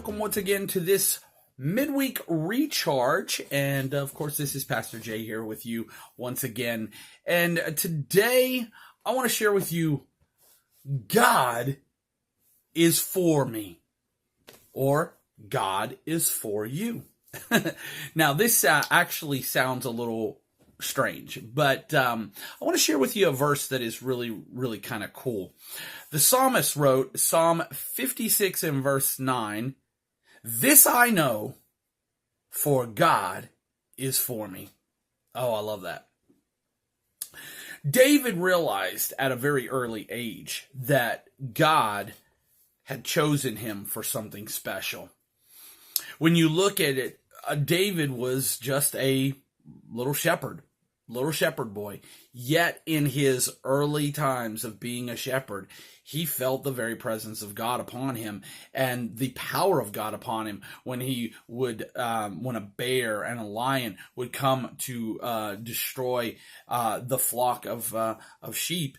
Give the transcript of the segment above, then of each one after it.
welcome once again to this midweek recharge. And of course, this is Pastor Jay here with you once again. And today I want to share with you, God is for me, or God is for you. Now, this actually sounds a little strange, but I want to share with you a verse that is really kind of cool. The psalmist wrote, Psalm 56 and verse 9, "This I know, for God is for me." Oh, I love that. David realized at a very early age that God had chosen him for something special. When you look at it, David was just a little shepherd boy. Yet in his early times of being a shepherd, he felt the very presence of God upon him and the power of God upon him when he would, when a bear and a lion would come to destroy the flock of sheep.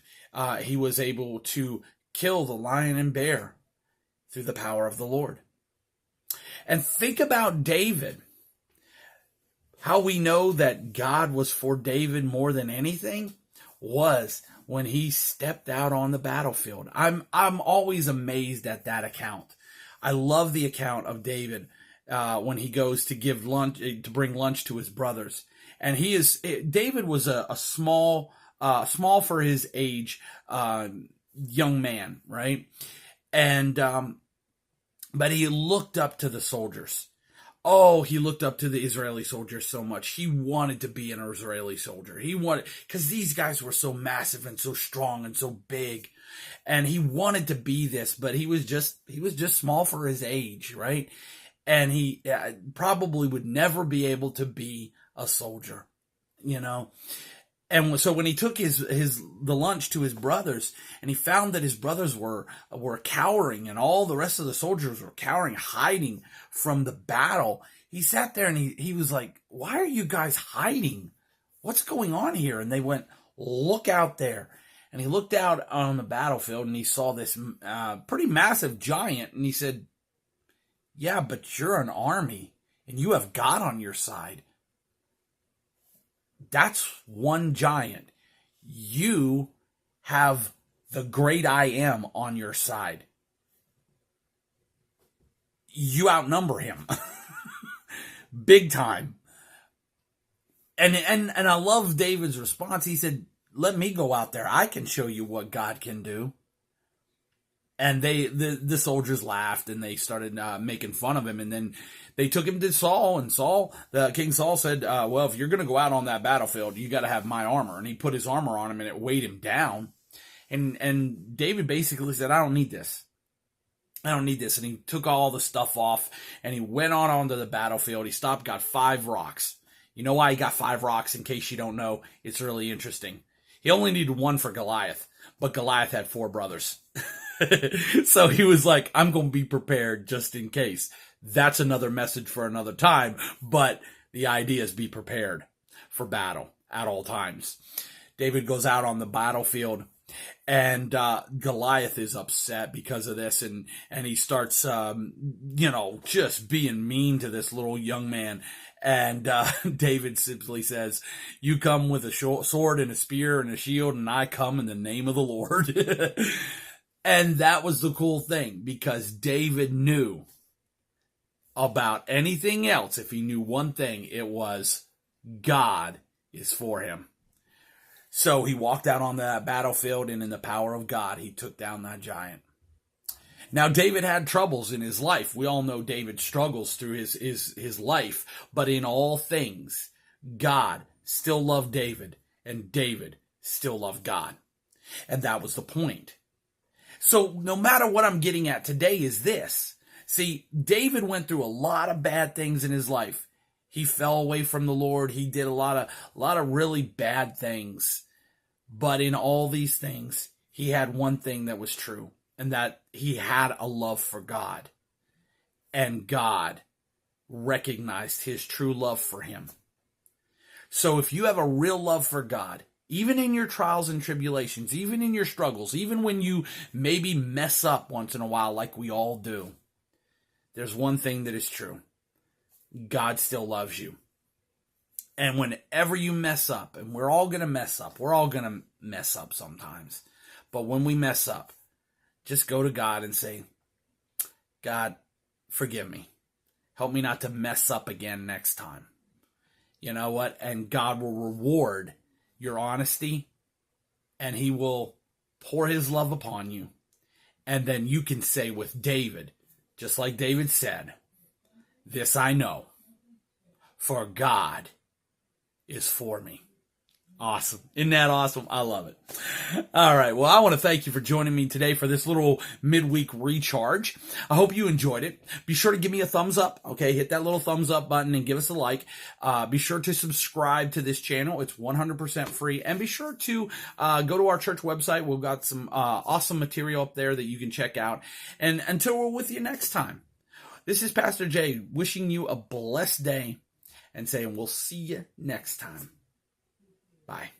He was able to kill the lion and bear through the power of the Lord. And think about David. How we know that God was for David more than anything was when he stepped out on the battlefield. I'm always amazed at that account. I love the account of David when he goes to give lunch, to bring lunch to his brothers. And David was a small for his age, young man, right? And, but he looked up to the soldiers. Oh, he looked up to the Israeli soldiers so much. He wanted to be an Israeli soldier. Because these guys were so massive and so strong and so big. And he wanted to be this, but he was just small for his age, right? And he probably would never be able to be a soldier, you know? And so when he took the lunch to his brothers, and he found that his brothers were cowering, and all the rest of the soldiers were cowering, hiding from the battle, he sat there and he was like, "Why are you guys hiding? What's going on here?" And they went, "Look out there." And he looked out on the battlefield and he saw this pretty massive giant, and he said, "Yeah, but you're an army and you have God on your side. That's one giant. You have the great I am on your side. You outnumber him." Big time. And I love David's response. He said, "Let me go out there. I can show you what God can do." And the soldiers laughed and they started making fun of him. And then they took him to Saul, and King Saul said, "Well, if you're going to go out on that battlefield, you got to have my armor." And he put his armor on him and it weighed him down. And David basically said, "I don't need this. I don't need this." And he took all the stuff off and he went onto the battlefield. He stopped, got 5 rocks. You know why he got 5 rocks? In case you don't know, it's really interesting. He only needed 1 for Goliath, but Goliath had 4 brothers. So he was like, "I'm going to be prepared just in case." That's another message for another time, but the idea is be prepared for battle at all times. David goes out on the battlefield, and Goliath is upset because of this, and he starts, just being mean to this little young man. And David simply says, "You come with a sword and a spear and a shield, and I come in the name of the Lord." And that was the cool thing, because David knew about anything else. If he knew one thing, it was God is for him. So he walked out on that battlefield, and in the power of God, he took down that giant. Now, David had troubles in his life. We all know David struggles through his life. But in all things, God still loved David, and David still loved God. And that was the point. So no matter what I'm getting at today is this. See, David went through a lot of bad things in his life. He fell away from the Lord. He did a lot of really bad things. But in all these things, he had one thing that was true, and that he had a love for God. And God recognized his true love for him. So if you have a real love for God, even in your trials and tribulations, even in your struggles, even when you maybe mess up once in a while like we all do, there's one thing that is true. God still loves you. And whenever you mess up, and we're all going to mess up. We're all going to mess up sometimes. But when we mess up, just go to God and say, God, forgive me. Help me not to mess up again next time. You know what? And God will reward your honesty, and he will pour his love upon you. And then you can say with David, just like David said, this I know, for God is for me. Awesome. Isn't that awesome? I love it. All right. Well, I want to thank you for joining me today for this little midweek recharge. I hope you enjoyed it. Be sure to give me a thumbs up. Okay. Hit that little thumbs up button and give us a like. Be sure to subscribe to this channel. It's 100% free. And be sure to go to our church website. We've got some awesome material up there that you can check out. And until we're with you next time, this is Pastor Jay wishing you a blessed day and saying we'll see you next time. Bye.